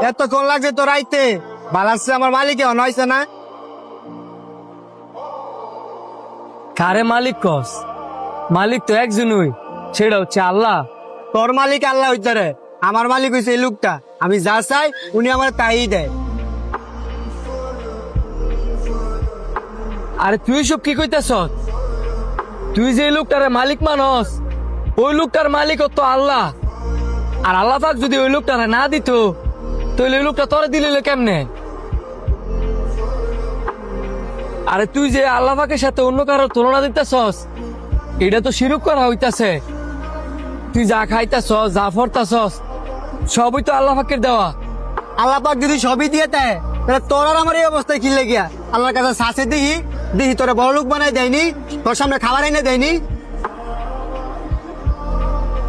এতক্ষণ লাগছে তো রাইতে বালাচ্ছে আমার মালিক এমন হয়েছে না। কারে মালিক কস? মালিক তো একজনই, সেটা হচ্ছে আল্লাহ। তোর মালিক আল্লাহ হইতে রে, আমার মালিক হয়েছে এই লোকটা। আমি যা চাই উনি আমার তাই দেয়। আরে তুই সব কি কইতেছ? তুই যে লোকটারে মালিক মানস, ওই লোকটার মালিক তো আল্লাহ। আর আল্লাহ পাক যদি ওই লোকটারে না দিত, তাহলে ওই লোকটা তোরে দিল কেমনে? আরে তুই যে আল্লাহ পাকের সাথে অন্য কারোর তুলনা দিতেছস, এটা তো শিরক করা হইতাছে। তুই যা খাইতেছস, যা ফরতাছস, সবই তো আল্লাহ পাকের দেওয়া। আল্লাহ পাক যদি সবই দিয়ে দেয় তাহলে তোর আর আমার এই অবস্থায় কি লেগিয়া? আল্লাহর কাছে শাসে দিহি দিহি তোরা বড় লোক বানাই দেয়নি, তোর সামনে খাবার এনে দেয়নি।